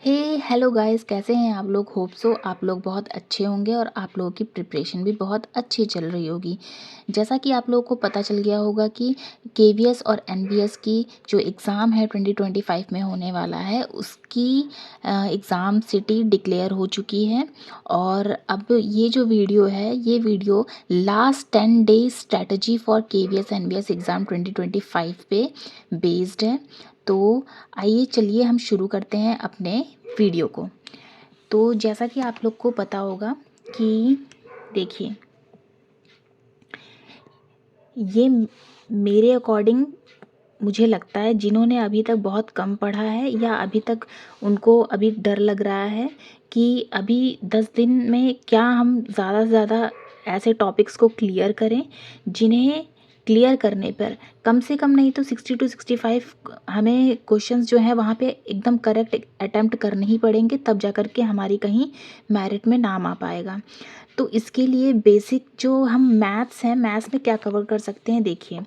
हे hello guys, कैसे हैं आप लोग। होप सो आप लोग बहुत अच्छे होंगे और आप लोगों की प्रिपरेशन भी बहुत अच्छी चल रही होगी। जैसा कि आप लोगों को पता चल गया होगा कि केवीएस और एनबीएस की जो एग्ज़ाम है 2025 में होने वाला है, उसकी एग्ज़ाम सिटी डिक्लेयर हो चुकी है। और अब ये जो वीडियो है, ये video last 10 days strategy for KVS NBS exam 2025 पे बेस्ड है। तो आइए चलिए हम शुरू करते हैं अपने वीडियो को। तो जैसा कि आप लोग को पता होगा कि देखिए, ये मेरे अकॉर्डिंग मुझे लगता है जिन्होंने अभी तक बहुत कम पढ़ा है या अभी तक उनको अभी डर लग रहा है कि अभी 10 दिन में क्या हम ज़्यादा से ज़्यादा ऐसे टॉपिक्स को क्लियर करें जिन्हें क्लियर करने पर कम से कम नहीं तो 60 to 65 हमें क्वेश्चंस जो हैं वहाँ पे एकदम करेक्ट अटेम्प्ट करने ही पड़ेंगे, तब जा कर के हमारी कहीं मेरिट में नाम आ पाएगा। तो इसके लिए बेसिक जो हम मैथ्स हैं, मैथ्स में क्या कवर कर सकते हैं। देखिए,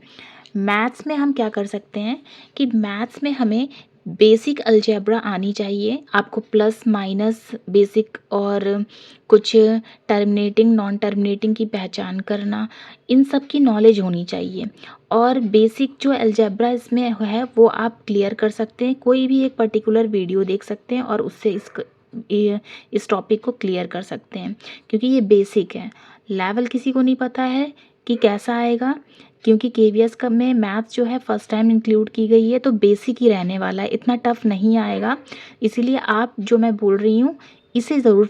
मैथ्स में हम क्या कर सकते हैं कि मैथ्स में हमें बेसिक अलजेब्रा आनी चाहिए। आपको प्लस माइनस बेसिक और कुछ टर्मिनेटिंग नॉन टर्मिनेटिंग की पहचान करना, इन सब की नॉलेज होनी चाहिए। और बेसिक जो अलजेब्रा इसमें है वो आप क्लियर कर सकते हैं। कोई भी एक पर्टिकुलर वीडियो देख सकते हैं और उससे इस टॉपिक को क्लियर कर सकते हैं, क्योंकि ये बेसिक है। लेवल किसी को नहीं पता है कि कैसा आएगा, क्योंकि केवीएस का में मैथ्स जो है फर्स्ट टाइम इंक्लूड की गई है, तो बेसिक ही रहने वाला है, इतना टफ नहीं आएगा। इसीलिए आप जो मैं बोल रही हूँ इसे ज़रूर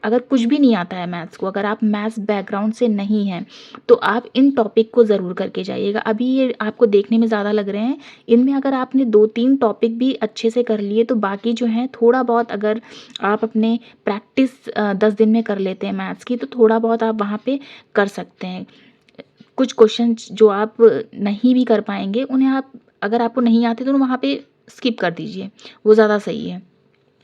अगर कुछ भी नहीं आता है मैथ्स को, अगर आप मैथ्स बैकग्राउंड से नहीं हैं तो आप इन टॉपिक को ज़रूर करके जाइएगा। अभी ये आपको देखने में ज़्यादा लग रहे हैं, इनमें अगर आपने 2-3 टॉपिक भी अच्छे से कर लिए तो बाकी जो है थोड़ा बहुत अगर आप अपने प्रैक्टिस 10 दिन में कर लेते हैं मैथ्स की, तो थोड़ा बहुत आप वहाँ पे कर सकते हैं। कुछ क्वेश्चंस जो आप नहीं भी कर पाएंगे उन्हें आप, अगर आपको नहीं आते तो वहाँ पे स्किप कर दीजिए, वो ज़्यादा सही है।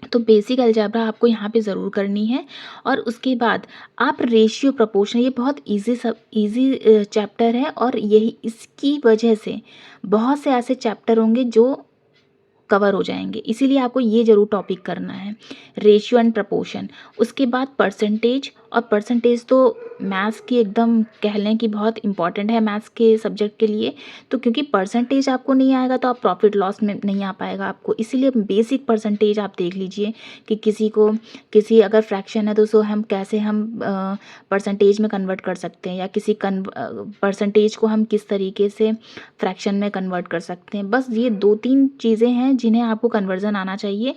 तो बेसिक अलजेब्रा आपको यहाँ पे ज़रूर करनी है। और उसके बाद आप रेशियो प्रोपोर्शन, ये बहुत इजी चैप्टर है और यही इसकी वजह से बहुत से ऐसे चैप्टर होंगे जो कवर हो जाएंगे, इसीलिए आपको ये जरूर टॉपिक करना है, रेशियो एंड प्रपोर्शन। उसके बाद परसेंटेज, और परसेंटेज तो मैथ्स की एकदम कह लें कि बहुत इंपॉर्टेंट है मैथ्स के सब्जेक्ट के लिए। तो क्योंकि परसेंटेज आपको नहीं आएगा तो आप प्रॉफिट लॉस में नहीं आ पाएगा आपको, इसीलिए बेसिक परसेंटेज आप देख लीजिए कि किसी अगर फ्रैक्शन है तो उसको हम कैसे हम परसेंटेज में कन्वर्ट कर सकते हैं, या किसी परसेंटेज को हम किस तरीके से फ्रैक्शन में कन्वर्ट कर सकते हैं। बस ये 2-3 चीज़ें हैं जिन्हें आपको कन्वर्जन आना चाहिए,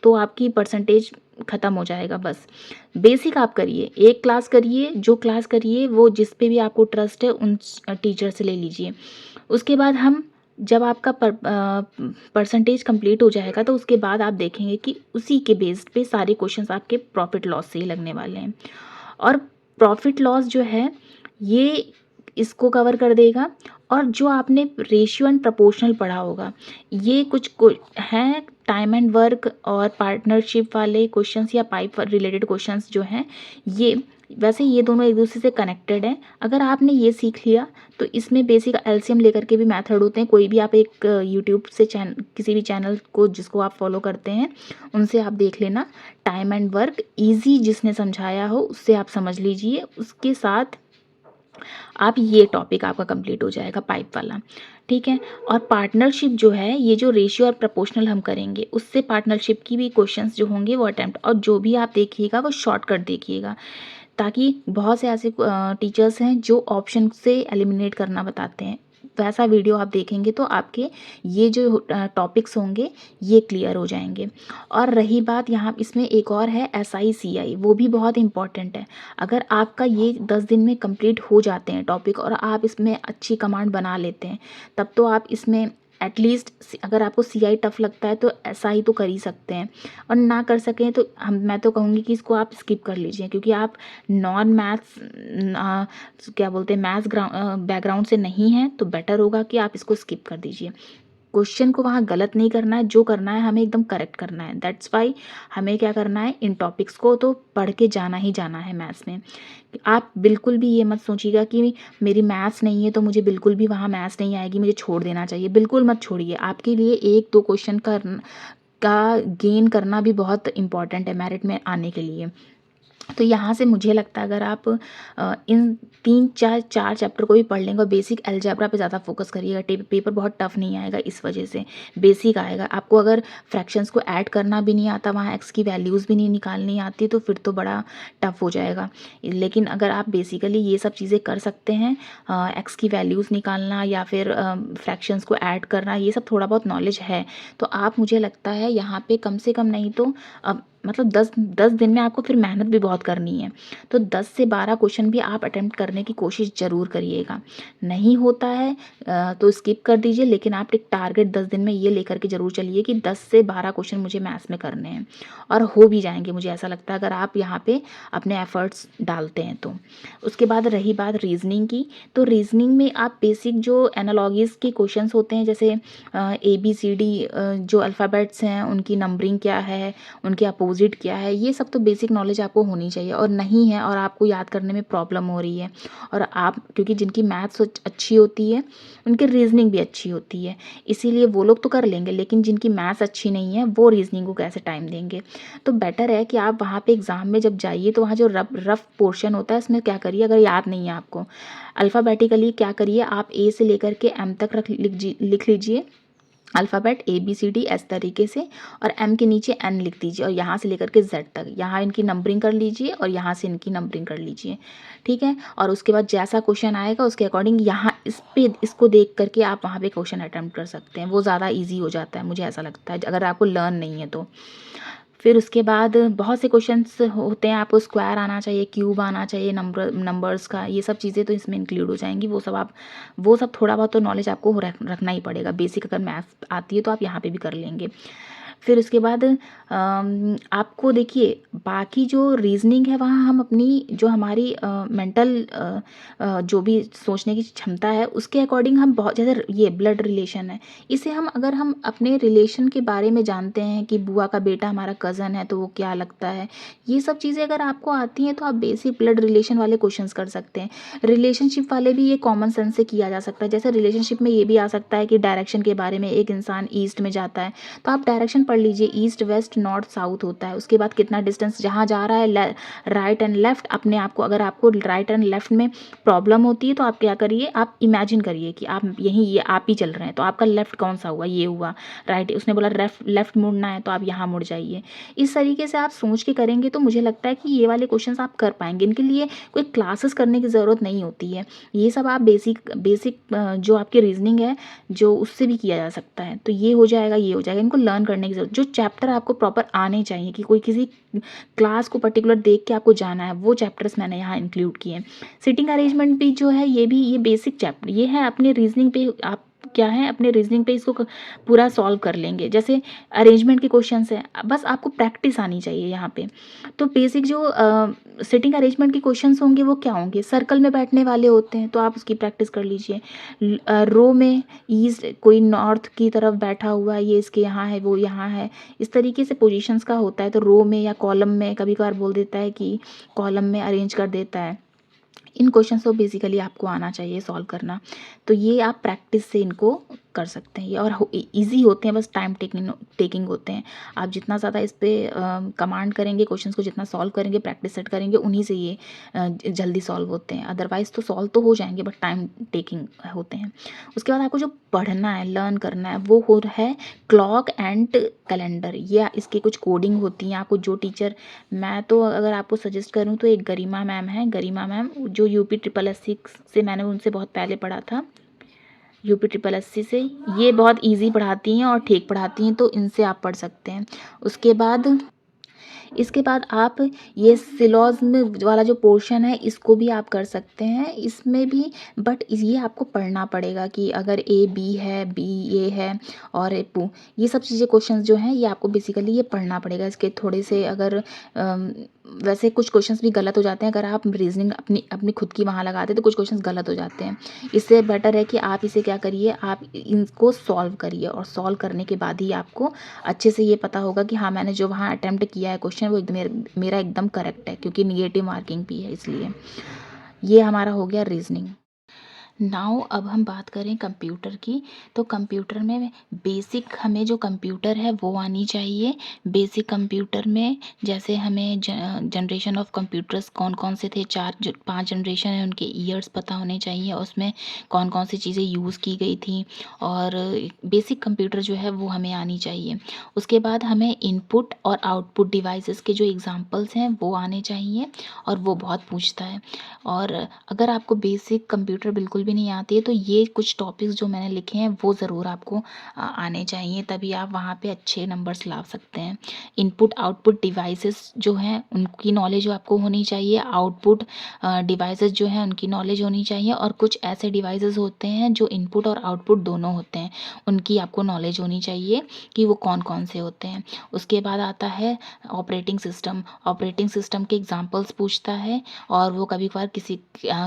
तो आपकी परसेंटेज ख़त्म हो जाएगा। बस बेसिक आप करिए, एक क्लास करिए, जो क्लास करिए वो जिस पे भी आपको ट्रस्ट है उन टीचर से ले लीजिए। उसके बाद हम जब आपका परसेंटेज कंप्लीट हो जाएगा तो उसके बाद आप देखेंगे कि उसी के बेस्ड पे सारे क्वेश्चंस आपके प्रॉफिट लॉस से ही लगने वाले हैं। और प्रॉफिट लॉस जो है ये इसको कवर कर देगा। और जो आपने रेशियो एंड प्रोपोर्शनल पढ़ा होगा, ये कुछ हैं टाइम एंड वर्क और पार्टनरशिप वाले क्वेश्चंस या पाइप रिलेटेड क्वेश्चंस जो हैं, ये वैसे ये दोनों एक दूसरे से कनेक्टेड हैं। अगर आपने ये सीख लिया तो इसमें बेसिक एलसीएम लेकर के भी मेथड होते हैं। कोई भी आप एक यूट्यूब से किसी भी चैनल को जिसको आप फॉलो करते हैं उनसे आप देख लेना, टाइम एंड वर्क इजी जिसने समझाया हो उससे आप समझ लीजिए। उसके साथ आप ये टॉपिक आपका कंप्लीट हो जाएगा पाइप वाला, ठीक है। और पार्टनरशिप जो है, ये जो रेशियो और प्रोपोर्शनल हम करेंगे उससे पार्टनरशिप की भी क्वेश्चंस जो होंगे वो अटेम्प्ट, और जो भी आप देखिएगा वो शॉर्टकट देखिएगा, ताकि बहुत से ऐसे टीचर्स हैं जो ऑप्शन से एलिमिनेट करना बताते हैं, वैसा वीडियो आप देखेंगे तो आपके ये जो टॉपिक्स होंगे ये क्लियर हो जाएंगे। और रही बात यहाँ इसमें एक और है SICI, वो भी बहुत इंपॉर्टेंट है। अगर आपका ये 10 दिन में कंप्लीट हो जाते हैं टॉपिक और आप इसमें अच्छी कमांड बना लेते हैं, तब तो आप इसमें एटलीस्ट, अगर आपको CI टफ लगता है तो SI तो कर ही सकते हैं। और ना कर सकें तो मैं तो कहूँगी कि इसको आप स्किप कर लीजिए, क्योंकि आप नॉन मैथ्स क्या बोलते हैं मैथ्स बैकग्राउंड से नहीं हैं, तो बेटर होगा कि आप इसको स्किप कर दीजिए। क्वेश्चन को वहाँ गलत नहीं करना है, जो करना है हमें एकदम करेक्ट करना है। दैट्स वाई हमें क्या करना है, इन टॉपिक्स को तो पढ़ के जाना ही जाना है मैथ्स में। आप बिल्कुल भी ये मत सोचिएगा कि मेरी मैथ्स नहीं है तो मुझे बिल्कुल भी वहाँ मैथ्स नहीं आएगी, मुझे छोड़ देना चाहिए। बिल्कुल मत छोड़िए, आपके लिए 1-2 क्वेश्चन का का गेन करना भी बहुत इम्पॉर्टेंट है मेरिट में आने के लिए। तो यहाँ से मुझे लगता है अगर आप इन 3 4 चैप्टर को भी पढ़ लेंगे और बेसिक अलजेब्रा पे ज़्यादा फोकस करिएगा, पेपर बहुत टफ नहीं आएगा इस वजह से, बेसिक आएगा। आपको अगर फ्रैक्शंस को ऐड करना भी नहीं आता, वहाँ एक्स की वैल्यूज़ भी नहीं निकालनी आती, तो फिर तो बड़ा टफ हो जाएगा। लेकिन अगर आप बेसिकली ये सब चीज़ें कर सकते हैं, एक्स की वैल्यूज़ निकालना या फिर फ्रैक्शंस को ऐड करना, ये सब थोड़ा बहुत नॉलेज है, तो आप, मुझे लगता है यहाँ पे कम से कम नहीं तो मतलब 10 दिन में आपको फिर मेहनत भी बहुत करनी है, तो 10 से 12 क्वेश्चन भी आप अटेम्प्ट करने की कोशिश ज़रूर करिएगा। नहीं होता है तो स्किप कर दीजिए, लेकिन आप एक टारगेट 10 दिन में ये लेकर के ज़रूर चलिए कि 10 से 12 क्वेश्चन मुझे मैथ्स में करने हैं, और हो भी जाएंगे, मुझे ऐसा लगता है, अगर आप यहाँ पे अपने एफर्ट्स डालते हैं तो। उसके बाद रही बात रीजनिंग की, तो रीजनिंग में आप बेसिक जो एनालॉगीज़ के क्वेश्चन होते हैं, जैसे ABCD जो अल्फ़ाबेट्स हैं उनकी नंबरिंग क्या है, उनके अपोजिट क्या है, ये सब तो बेसिक नॉलेज आपको होनी चाहिए। और नहीं है और आपको याद करने में प्रॉब्लम हो रही है, और आप, क्योंकि जिनकी मैथ्स अच्छी होती है उनकी रीजनिंग भी अच्छी होती है, इसीलिए वो लोग तो कर लेंगे, लेकिन जिनकी मैथ्स अच्छी नहीं है वो रीजनिंग को कैसे टाइम देंगे। तो बेटर है कि आप वहाँ पे एग्ज़ाम में जब जाइए तो वहाँ जो रफ पोर्शन होता है उसमें क्या करिए, अगर याद नहीं है आपको, अल्फ़ाबेटिकली क्या करिए, आप A से लेकर के M तक लिख लीजिए अल्फ़ाबेट ABCD इस तरीके से, और M के नीचे N लिख दीजिए, और यहाँ से लेकर के Z तक, यहाँ इनकी नंबरिंग कर लीजिए और यहाँ से इनकी नंबरिंग कर लीजिए, ठीक है। और उसके बाद जैसा क्वेश्चन आएगा उसके अकॉर्डिंग यहाँ इसको देख करके आप वहाँ पे क्वेश्चन अटैम्प्ट कर सकते हैं, वो ज़्यादा ईजी हो जाता है, मुझे ऐसा लगता है, अगर आपको लर्न नहीं है तो। फिर उसके बाद बहुत से क्वेश्चंस होते हैं, आपको स्क्वायर आना चाहिए, क्यूब आना चाहिए, नंबर्स का, ये सब चीज़ें तो इसमें इंक्लूड हो जाएंगी, वो सब थोड़ा बहुत तो नॉलेज आपको रखना ही पड़ेगा, बेसिक अगर मैथ्स आती है तो आप यहाँ पे भी कर लेंगे। फिर उसके बाद आपको देखिए, बाकी जो रीजनिंग है वहाँ हम अपनी जो हमारी मेंटल जो भी सोचने की क्षमता है उसके अकॉर्डिंग हम बहुत, जैसे ये ब्लड रिलेशन है, इसे हम, अगर हम अपने रिलेशन के बारे में जानते हैं कि बुआ का बेटा हमारा कज़न है तो वो क्या लगता है, ये सब चीज़ें अगर आपको आती हैं तो आप बेसिक ब्लड रिलेशन वाले क्वेश्चंस कर सकते हैं। रिलेशनशिप वाले भी ये कॉमन सेंस से किया जा सकता है, जैसे रिलेशनशिप में ये भी आ सकता है कि डायरेक्शन के बारे में, एक इंसान ईस्ट में जाता है तो आप डायरेक्शन पढ़ लीजिए, ईस्ट वेस्ट नॉर्थ साउथ होता है, उसके बाद कितना डिस्टेंस जहाँ जा रहा है, राइट एंड लेफ्ट, अपने आप को, अगर आपको राइट एंड लेफ्ट में प्रॉब्लम होती है तो आप क्या करिए, आप इमेजिन करिए कि आप यहीं, ये आप ही चल रहे हैं, तो आपका लेफ्ट कौन सा हुआ, ये हुआ, राइट, उसने बोला लेफ्ट मुड़ना है तो आप यहाँ मुड़ जाइए। इस तरीके से आप सोच के करेंगे तो मुझे लगता है कि ये वाले क्वेश्चंस आप कर पाएंगे, इनके लिए कोई क्लासेस करने की ज़रूरत नहीं होती है, ये सब आप बेसिक जो आपकी रीजनिंग है जो उससे भी किया जा सकता है, तो ये हो जाएगा, ये हो जाएगा, इनको लर्न करने की जरूरत, जो चैप्टर आपको प्रॉपर आने चाहिए, कि कोई किसी क्लास को पर्टिकुलर देख के आपको जाना है, वो चैप्टर्स मैंने यहाँ इंक्लूड किए हैं। सिटिंग अरेंजमेंट भी जो है, ये बेसिक चैप्टर, ये है अपने रीजनिंग पे, आप क्या है अपने रीजनिंग पे इसको पूरा सॉल्व कर लेंगे, जैसे अरेंजमेंट के क्वेश्चंस हैं, बस आपको प्रैक्टिस आनी चाहिए यहाँ पे। तो बेसिक जो सिटिंग अरेंजमेंट के क्वेश्चंस होंगे वो क्या होंगे, सर्कल में बैठने वाले होते हैं तो आप उसकी प्रैक्टिस कर लीजिए, रो में ईस्ट, कोई नॉर्थ की तरफ बैठा हुआ है, ये इसके यहाँ है, वो यहाँ है, इस तरीके से पोजीशंस का होता है, तो रो में या कॉलम में, कभी कभार बोल देता है कि कॉलम में अरेंज कर देता है, इन क्वेश्चंस को बेसिकली आपको आना चाहिए सॉल्व करना, तो ये आप प्रैक्टिस से इनको कर सकते हैं ये, और इजी होते हैं, बस टाइम टेकिंग होते हैं। आप जितना ज़्यादा इस पर कमांड करेंगे, क्वेश्चंस को जितना सॉल्व करेंगे, प्रैक्टिस सेट करेंगे, उन्हीं से ये जल्दी सॉल्व होते हैं, अदरवाइज़ तो सॉल्व तो हो जाएंगे बट टाइम टेकिंग होते हैं। उसके बाद आपको जो पढ़ना है, लर्न करना है, वो हो है क्लॉक एंड कैलेंडर, या इसकी कुछ कोडिंग होती हैं, आपको जो टीचर, मैं तो अगर आपको सजेस्ट करूँ तो एक गरिमा मैम है, गरिमा मैम जो UP SSSC से, मैंने उनसे बहुत पहले पढ़ा था, UP SSSC से, ये बहुत इजी पढ़ाती हैं और ठीक पढ़ाती हैं, तो इनसे आप पढ़ सकते हैं। इसके बाद आप ये सिलॉज़्म वाला जो पोर्शन है इसको भी आप कर सकते हैं, इसमें भी, बट ये आपको पढ़ना पड़ेगा कि अगर A B है, B ये है, और ये सब चीज़ें क्वेश्चंस जो हैं ये आपको बेसिकली ये पढ़ना पड़ेगा। इसके थोड़े से अगर वैसे कुछ क्वेश्चंस भी गलत हो जाते हैं, अगर आप रीजनिंग अपनी खुद की वहाँ लगाते हैं तो कुछ क्वेश्चंस गलत हो जाते हैं, इससे बेटर है कि आप इसे क्या करिए, आप इनको सॉल्व करिए, और सॉल्व करने के बाद ही आपको अच्छे से ये पता होगा कि हाँ, मैंने जो वहाँ अटेम्प्ट किया है क्वेश्चन वो एकदम मेरा एकदम करेक्ट है, क्योंकि निगेटिव मार्किंग भी है, इसलिए ये हमारा हो गया रीजनिंग। नाउ अब हम बात करें कंप्यूटर की, तो कंप्यूटर में बेसिक हमें जो कंप्यूटर है वो आनी चाहिए। बेसिक कंप्यूटर में जैसे हमें जनरेशन ऑफ कंप्यूटर्स कौन कौन से थे, 5 जनरेशन है, उनके ईयर्स पता होने चाहिए, उसमें कौन कौन सी चीज़ें यूज़ की गई थी, और बेसिक कंप्यूटर जो है वो हमें आनी चाहिए। उसके बाद हमें इनपुट और आउटपुट डिवाइसेस के जो एग्जांपल्स हैं वो आने चाहिए, और वो बहुत पूछता है। और अगर आपको बेसिक कंप्यूटर बिल्कुल भी नहीं आती है तो ये कुछ टॉपिक्स जो मैंने लिखे हैं वो ज़रूर आपको आने चाहिए, तभी आप वहाँ पे अच्छे नंबर्स ला सकते हैं। इनपुट आउटपुट डिवाइसेस जो हैं उनकी नॉलेज आपको होनी चाहिए, आउटपुट डिवाइसेस जो हैं उनकी नॉलेज होनी चाहिए, और कुछ ऐसे डिवाइसेस होते हैं जो इनपुट और आउटपुट दोनों होते हैं, उनकी आपको नॉलेज होनी चाहिए कि वो कौन कौन से होते हैं। उसके बाद आता है ऑपरेटिंग सिस्टम। ऑपरेटिंग सिस्टम के एग्जांपल्स पूछता है, और वो कभी कभार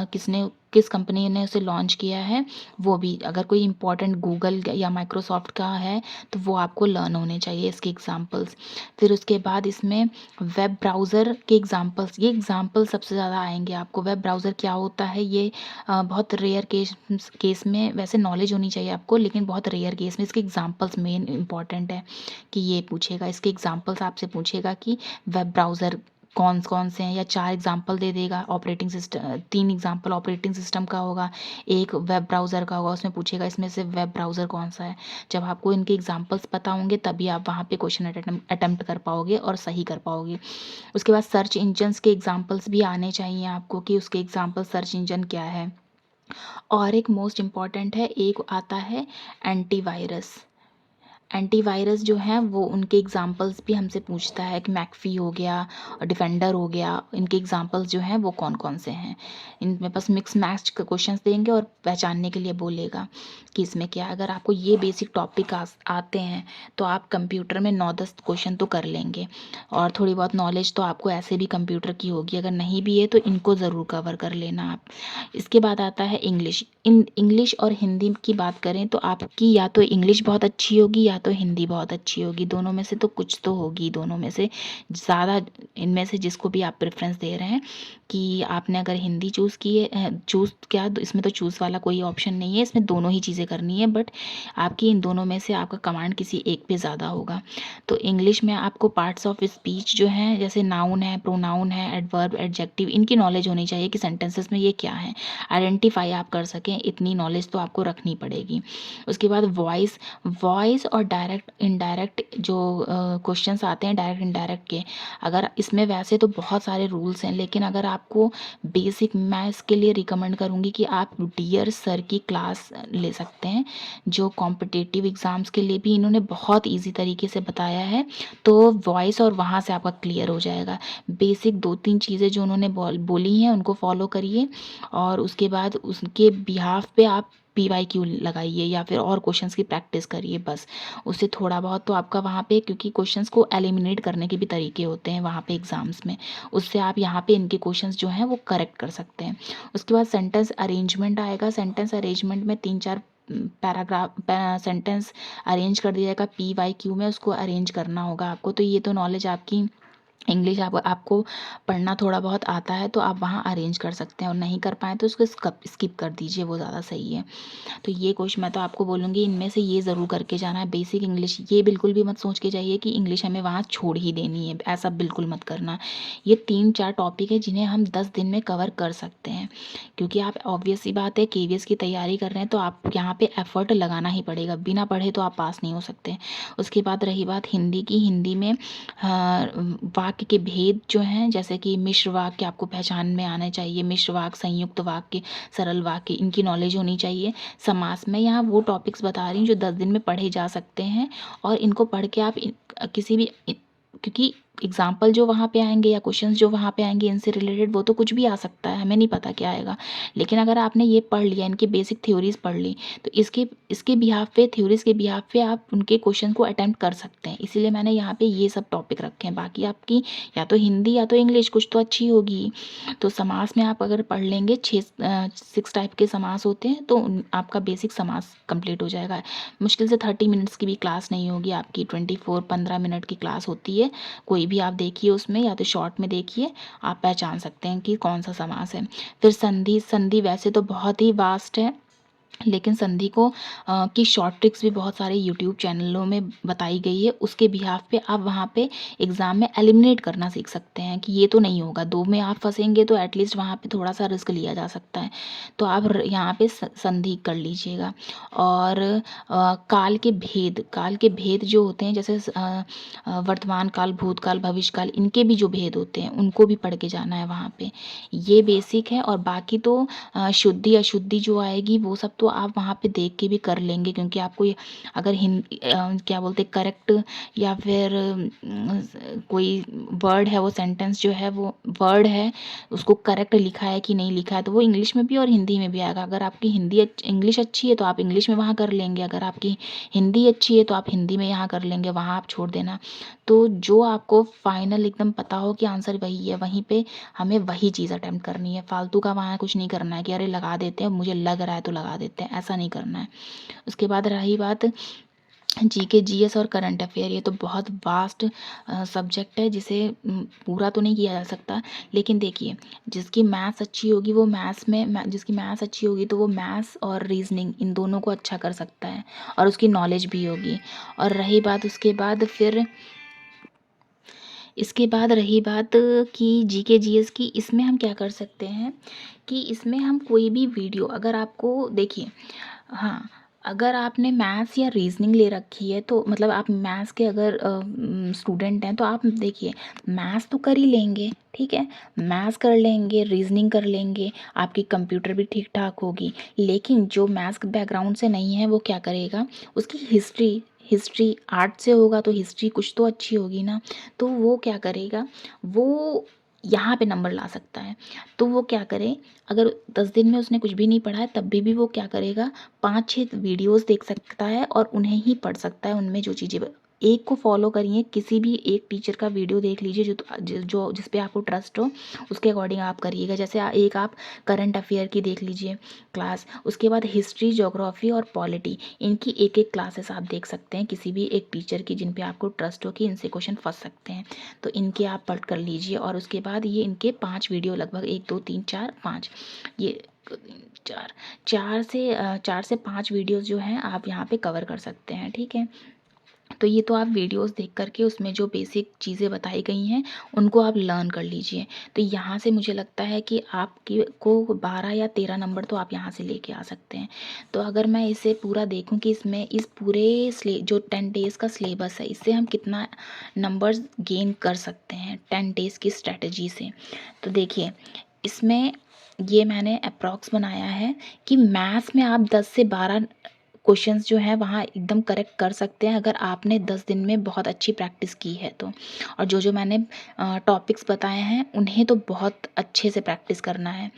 किसने किस कंपनी ने उसे लॉन्च किया है वो भी, अगर कोई इंपॉर्टेंट गूगल या माइक्रोसॉफ्ट का है तो वो आपको लर्न होने चाहिए इसके एग्जांपल्स। फिर उसके बाद इसमें वेब ब्राउज़र के एग्जांपल्स, ये एग्जांपल सबसे ज़्यादा आएंगे आपको। वेब ब्राउज़र क्या होता है, ये बहुत रेयर केस में वैसे नॉलेज होनी चाहिए आपको, लेकिन बहुत रेयर केस में इसके एग्जांपल्स मेन इंपॉर्टेंट है कि ये पूछेगा, इसके एग्जांपल्स आपसे पूछेगा कि वेब ब्राउज़र कौन कौन से हैं, या 4 एग्जांपल दे देगा। Operating system 3 example operating system का होगा, एक वेब ब्राउज़र का होगा, उसमें पूछेगा इसमें से वेब ब्राउज़र कौन सा है। जब आपको इनके एग्जांपल्स पता होंगे तभी आप वहाँ पे क्वेश्चन अटेम्प्ट कर पाओगे और सही कर पाओगे। उसके बाद सर्च इंजन्स के एग्जांपल्स भी आने चाहिए आपको कि उसके एग्जांपल सर्च इंजन क्या है। और एक मोस्ट इम्पॉर्टेंट है, एक आता है एंटीवायरस। एंटीवायरस जो हैं वो उनके एग्जांपल्स भी हमसे पूछता है कि मैकफी हो गया, डिफेंडर हो गया, इनके एग्जांपल्स जो हैं वो कौन कौन से हैं। इनमें बस मिक्स मैच के क्वेश्चंस देंगे और पहचानने के लिए बोलेगा कि इसमें क्या है। अगर आपको ये बेसिक टॉपिक आते हैं तो आप कंप्यूटर में 9-10 क्वेश्चन तो कर लेंगे, और थोड़ी बहुत नॉलेज तो आपको ऐसे भी कंप्यूटर की होगी। अगर नहीं भी है तो इनको ज़रूर कवर कर लेना आप। इसके बाद आता है इंग्लिश। इंग्लिश और हिंदी की बात करें तो आपकी या तो इंग्लिश बहुत अच्छी होगी या तो हिंदी बहुत अच्छी होगी, दोनों में से तो कुछ तो होगी, दोनों में से ज़्यादा, इनमें से जिसको भी आप प्रेफरेंस दे रहे हैं कि आपने अगर हिंदी चूज़ की है, चूज़ क्या, इसमें तो चूज़ वाला कोई ऑप्शन नहीं है, इसमें दोनों ही चीज़ें करनी है, बट आपकी इन दोनों में से आपका कमांड किसी एक पे ज़्यादा होगा। तो इंग्लिश में आपको पार्ट्स ऑफ स्पीच जो हैं, जैसे नाउन है, प्रोनाउन है, एडवर्ब, एडजेक्टिव, इनकी नॉलेज होनी चाहिए कि सेंटेंसेस में ये क्या है, आइडेंटिफाई आप कर सकें, इतनी नॉलेज तो आपको रखनी पड़ेगी। उसके बाद वॉइस और डायरेक्ट इनडायरेक्ट जो क्वेश्चंस आते हैं डायरेक्ट इनडायरेक्ट के, अगर इसमें वैसे तो बहुत सारे रूल्स हैं, लेकिन अगर आपको बेसिक, मैं इसके लिए रिकमेंड करूँगी कि आप डियर सर की क्लास ले सकते हैं, जो कॉम्पिटिटिव एग्ज़ाम्स के लिए भी इन्होंने बहुत ईजी तरीके से बताया है। तो वॉइस और वहाँ से आपका क्लियर हो जाएगा। बेसिक 2-3 चीज़ें जो उन्होंने बोली हैं उनको फॉलो करिए, और उसके बाद उसके बिहाफ पे आप PYQ लगाइए या फिर और क्वेश्चंस की प्रैक्टिस करिए बस। उससे थोड़ा बहुत तो आपका वहाँ पे, क्योंकि क्वेश्चंस को एलिमिनेट करने के भी तरीके होते हैं वहाँ पे एग्ज़ाम्स में, उससे आप यहाँ पे इनके क्वेश्चंस जो हैं वो करेक्ट कर सकते हैं। उसके बाद सेंटेंस अरेंजमेंट आएगा। सेंटेंस अरेंजमेंट में 3-4 पैराग्राफ सेंटेंस अरेंज कर दिया जाएगा, PYQ में उसको अरेंज करना होगा आपको। तो ये तो नॉलेज आपकी, इंग्लिश आपको पढ़ना थोड़ा बहुत आता है तो आप वहाँ अरेंज कर सकते हैं, और नहीं कर पाएँ तो उसको स्किप कर दीजिए, वो ज़्यादा सही है। तो ये क्वेश्चन मैं तो आपको बोलूँगी इनमें से ये ज़रूर करके जाना है। बेसिक इंग्लिश ये बिल्कुल भी मत सोच के जाइए कि इंग्लिश हमें वहाँ छोड़ ही देनी है, ऐसा बिल्कुल मत करना। ये 3-4 टॉपिक है जिन्हें हम 10 दिन में कवर कर सकते हैं, क्योंकि आप ऑब्वियस सी बात है KVS की तैयारी कर रहे हैं तो आप यहाँ पे एफर्ट लगाना ही पड़ेगा, बिना पढ़े तो आप पास नहीं हो सकते। उसके बाद रही बात हिंदी की, हिंदी में वाक्य के भेद जो हैं, जैसे कि मिश्र वाक्य आपको पहचान में आना चाहिए, मिश्र वाक्य, संयुक्त वाक्य, सरल वाक्य, इनकी नॉलेज होनी चाहिए। समास में यहाँ वो टॉपिक्स बता रही हूँ जो 10 दिन में पढ़े जा सकते हैं, और इनको पढ़ के आप किसी भी, क्योंकि एग्जाम्पल जो वहाँ पे आएंगे या क्वेश्चंस जो वहाँ पे आएंगे इनसे रिलेटेड वो तो कुछ भी आ सकता है, हमें नहीं पता क्या आएगा, लेकिन अगर आपने ये पढ़ लिया, इनकी बेसिक थ्योरीज पढ़ ली, तो इसके बिहाफ पे, थ्योरीज के बिहाफ पे आप उनके क्वेश्चन को अटेम्प्ट कर सकते हैं। इसीलिए मैंने यहाँ पे ये सब टॉपिक रखे हैं। बाकी आपकी या तो हिंदी या तो इंग्लिश कुछ तो अच्छी होगी। तो समास में आप अगर पढ़ लेंगे, 6 टाइप के समास होते हैं, तो आपका बेसिक समास कंप्लीट हो जाएगा। मुश्किल से 30 मिनट्स की भी क्लास नहीं होगी आपकी, 15 मिनट की क्लास होती है, कोई कोई भी आप देखिए उसमें, या तो शॉर्ट में देखिए, आप पहचान सकते हैं कि कौन सा समास है। फिर संधि, संधि वैसे तो बहुत ही वास्ट है, लेकिन संधि को की शॉर्ट ट्रिक्स भी बहुत सारे यूट्यूब चैनलों में बताई गई है। उसके बिहाफ पे आप वहाँ पे एग्ज़ाम में एलिमिनेट करना सीख सकते हैं कि ये तो नहीं होगा, दो में आप फंसेंगे तो एटलीस्ट वहाँ पे थोड़ा सा रिस्क लिया जा सकता है। तो आप यहाँ पे संधि कर लीजिएगा। और काल के भेद जो होते हैं, जैसे वर्तमान काल, भूतकाल, भविष्य काल, इनके भी जो भेद होते हैं उनको भी पढ़ के जाना है वहाँ पे। ये बेसिक है। और बाकी तो शुद्धि अशुद्धि जो आएगी वो सब तो आप वहाँ पे देख के भी कर लेंगे, क्योंकि आपको अगर हिंदी क्या बोलते करेक्ट, या फिर कोई वर्ड है, वो सेंटेंस जो है वो वर्ड है उसको करेक्ट लिखा है कि नहीं लिखा है, तो वो इंग्लिश में भी और हिंदी में भी आएगा। अगर आपकी इंग्लिश अच्छी है तो आप इंग्लिश में वहाँ कर लेंगे, अगर आपकी हिंदी अच्छी है तो आप हिंदी में यहाँ कर लेंगे, वहाँ आप छोड़ देना। तो जो आपको फाइनल एकदम पता हो कि आंसर वही है, वहीं पे हमें वही चीज़ अटेम्प्ट करनी है। फालतू का वहाँ कुछ नहीं करना है कि अरे लगा देते हैं, मुझे लग रहा है तो लगा देते हैं, ऐसा नहीं करना है। उसके बाद रही बात जीके, जीएस और करंट अफेयर, ये तो बहुत वास्ट सब्जेक्ट है, जिसे पूरा तो नहीं किया जा सकता। लेकिन देखिए, जिसकी मैथ्स अच्छी होगी वो मैथ्स में जिसकी मैथ्स अच्छी होगी तो वो मैथ्स और रीजनिंग इन दोनों को अच्छा कर सकता है, और उसकी नॉलेज भी होगी। और रही बात उसके बाद फिर इसके बाद रही बात कि जीके जीएस की, इसमें हम क्या कर सकते हैं कि इसमें हम कोई भी वीडियो, अगर आपको देखिए, हाँ, अगर आपने मैथ्स या रीजनिंग ले रखी है तो मतलब आप मैथ्स के अगर स्टूडेंट हैं तो आप देखिए, मैथ्स तो कर ही लेंगे, ठीक है, मैथ्स कर लेंगे, रीजनिंग कर लेंगे, आपकी कंप्यूटर भी ठीक ठाक होगी। लेकिन जो मैथ्स बैकग्राउंड से नहीं है वो क्या करेगा, उसकी हिस्ट्री हिस्ट्री आर्ट से होगा तो हिस्ट्री कुछ तो अच्छी होगी ना, तो वो क्या करेगा, वो यहाँ पे नंबर ला सकता है। तो वो क्या करे, अगर 10 दिन में उसने कुछ भी नहीं पढ़ा है तब भी वो क्या करेगा, 5-6 वीडियोस देख सकता है और उन्हें ही पढ़ सकता है। उनमें जो चीज़ें एक को फॉलो करिए, किसी भी एक टीचर का वीडियो देख लीजिए जो जिस पे आपको ट्रस्ट हो, उसके अकॉर्डिंग आप करिएगा। जैसे एक आप करंट अफेयर की देख लीजिए क्लास, उसके बाद हिस्ट्री, ज्योग्राफी और पॉलिटी, इनकी एक एक क्लासेस आप देख सकते हैं किसी भी एक टीचर की जिन पे आपको ट्रस्ट हो कि इनसे क्वेश्चन फंस सकते हैं, तो इनके आप पढ़ कर लीजिए। और उसके बाद ये इनके 5 वीडियो, लगभग 1 2 3 4 5, ये चार चार से 5 वीडियोस जो हैं आप यहाँ पे कवर कर सकते हैं, ठीक है। तो ये तो आप वीडियोस देख करके उसमें जो बेसिक चीज़ें बताई गई हैं उनको आप लर्न कर लीजिए। तो यहाँ से मुझे लगता है कि आपकी को 12 या 13 नंबर तो आप यहाँ से लेके आ सकते हैं। तो अगर मैं इसे पूरा देखूँ कि इसमें इस पूरे जो 10 डेज़ का सिलेबस है, इससे हम कितना नंबर्स गेन कर सकते हैं 10 डेज़ की स्ट्रैटेजी से। तो देखिए, इसमें ये मैंने अप्रॉक्स बनाया है कि मैथ्स में आप 10 से 12 क्वेश्चंस जो हैं वहाँ एकदम करेक्ट कर सकते हैं, अगर आपने 10 दिन में बहुत अच्छी प्रैक्टिस की है तो। और जो मैंने टॉपिक्स बताए हैं उन्हें तो बहुत अच्छे से प्रैक्टिस करना है।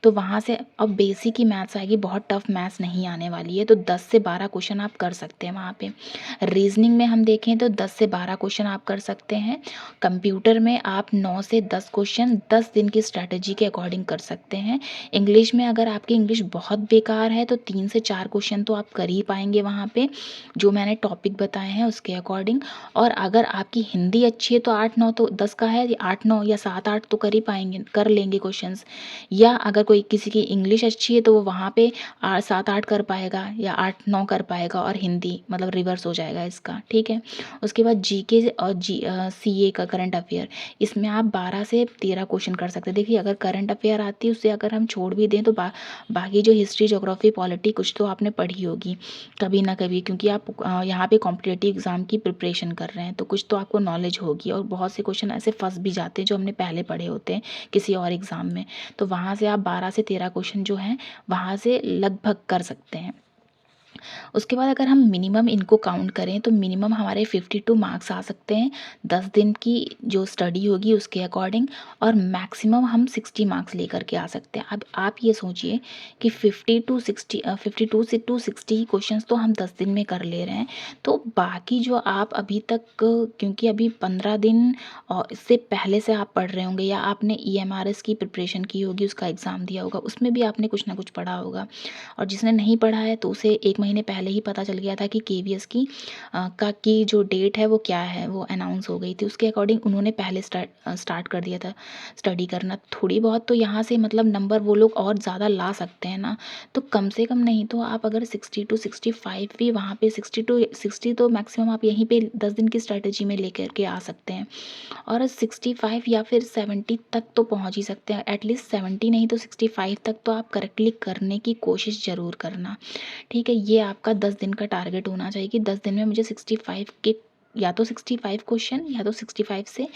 तो वहाँ से अब बेसिक ही मैथ्स आएगी, बहुत टफ मैथ्स नहीं आने वाली है। तो 10 से 12 क्वेश्चन आप कर सकते हैं वहाँ पे। रीजनिंग में हम देखें तो 10 से 12 क्वेश्चन आप कर सकते हैं। कंप्यूटर में आप 9 से 10 क्वेश्चन 10 दिन की स्ट्रैटेजी के अकॉर्डिंग कर सकते हैं। इंग्लिश में अगर आपकी इंग्लिश बहुत बेकार है तो 3 से 4 क्वेश्चन तो आप कर ही पाएंगे वहाँ पे, जो मैंने टॉपिक बताए हैं उसके अकॉर्डिंग। और अगर आपकी हिंदी अच्छी है तो 8-9 तो 10 का है, 8-9 या 7-8 तो कर ही पाएंगे, कर लेंगे क्वेश्चंस। या अगर कोई किसी की इंग्लिश अच्छी है तो वो वहाँ पे 7-8 कर पाएगा या 8-9 कर पाएगा, और हिंदी मतलब रिवर्स हो जाएगा इसका, ठीक है। उसके बाद जीके और सीए का करंट अफेयर, इसमें आप 12 से 13 क्वेश्चन कर सकते हैं। देखिए, अगर करंट अफेयर आती है उससे अगर हम छोड़ भी दें तो बाकी जो हिस्ट्री, ज्योग्राफी, पॉलिटी कुछ तो आपने पढ़ी होगी कभी ना कभी, क्योंकि आप यहाँ पे कॉम्पिटिटिव एग्ज़ाम की प्रिपरेशन कर रहे हैं तो कुछ तो आपको नॉलेज होगी। और बहुत से क्वेश्चन ऐसे फंस भी जाते हैं जो हमने पहले पढ़े होते हैं किसी और एग्ज़ाम में, तो वहाँ से आप 12 से 13 क्वेश्चन जो हैं वहाँ से लगभग कर सकते हैं। उसके बाद अगर हम मिनिमम इनको काउंट करें तो मिनिमम हमारे 52 मार्क्स आ सकते हैं 10 दिन की जो स्टडी होगी उसके अकॉर्डिंग, और मैक्सिमम हम 60 मार्क्स लेकर के आ सकते हैं। अब आप ये सोचिए कि 52 से 260 क्वेश्चंस तो हम 10 दिन में कर ले रहे हैं, तो बाकी जो आप अभी तक, क्योंकि अभी 15 दिन और इससे पहले से आप पढ़ रहे होंगे या आपने EMRS की प्रिपरेशन की होगी, उसका एग्ज़ाम दिया होगा, उसमें भी आपने कुछ ना कुछ पढ़ा होगा। और जिसने नहीं पढ़ा है तो उसे 1 महीने महीने पहले ही पता चल गया था कि केवीएस की जो डेट है वो क्या है, वो अनाउंस हो गई थी। उसके अकॉर्डिंग उन्होंने पहले स्टार्ट कर दिया था स्टडी करना। थोड़ी बहुत तो यहाँ से मतलब नंबर वो लोग और ज़्यादा ला सकते हैं ना, तो कम से कम नहीं तो आप अगर 60 टू 65 भी वहाँ पे 60 टू 60 तो मैक्सिमम आप यहीं पे 10 दिन की स्ट्रैटेजी में लेकर के आ सकते हैं। और 65 या फिर 70 तक तो पहुँच ही सकते हैं। एटलीस्ट 70 नहीं तो 65 तक तो आप करेक्टली करने की कोशिश ज़रूर करना, ठीक है? ये आपका 10 दिन का टारगेट होना चाहिए कि 10 दिन में मुझे 65 के या तो 65 क्वेश्चन या तो 65 से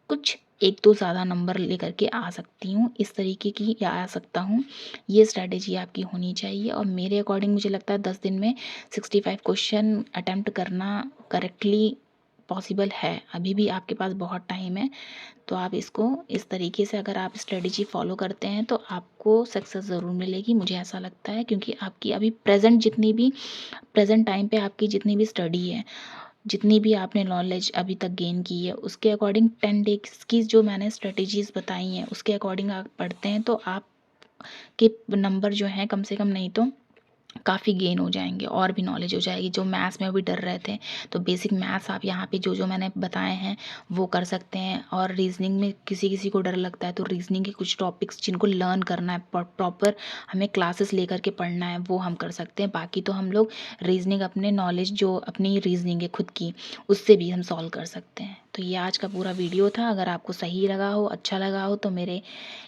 कुछ 1-2 ज़्यादा नंबर लेकर के आ सकती हूँ, इस तरीके की या आ सकता हूँ। ये स्ट्रैटेजी आपकी होनी चाहिए और मेरे अकॉर्डिंग मुझे लगता है 10 दिन में 65 क्वेश्चन अटेम्प्ट करना करेक्टली पॉसिबल है। अभी भी आपके पास बहुत टाइम है, तो आप इसको इस तरीके से अगर आप स्ट्रेटजी फॉलो करते हैं तो आपको सक्सेस ज़रूर मिलेगी, मुझे ऐसा लगता है। क्योंकि आपकी अभी प्रेजेंट टाइम पे आपकी जितनी भी स्टडी है, जितनी भी आपने नॉलेज अभी तक गेन की है, उसके अकॉर्डिंग 10 डेज़ की जो मैंने स्ट्रेटजीज़ बताई हैं उसके अकॉर्डिंग आप पढ़ते हैं तो आपके नंबर जो हैं कम से कम नहीं तो काफ़ी गेन हो जाएँगे और भी नॉलेज हो जाएगी। जो मैथ्स में अभी डर रहे थे, तो बेसिक मैथ्स आप यहाँ पे जो मैंने बताए हैं वो कर सकते हैं। और रीज़निंग में किसी-किसी को डर लगता है, तो रीज़निंग के कुछ टॉपिक्स जिनको लर्न करना है प्रॉपर हमें क्लासेस लेकर के पढ़ना है, वो हम कर सकते हैं। बाकी तो हम लोग रीज़निंग अपने नॉलेज जो अपनी रीज़निंग है खुद की, उससे भी हम सॉल्व कर सकते हैं। तो ये आज का पूरा वीडियो था। अगर आपको सही लगा हो, अच्छा लगा हो तो मेरे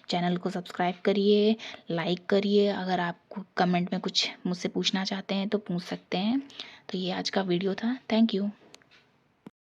चैनल को सब्सक्राइब करिए, लाइक करिए। अगर आपको कमेंट में कुछ मुझसे पूछना चाहते हैं तो पूछ सकते हैं। तो ये आज का वीडियो था। Thank you.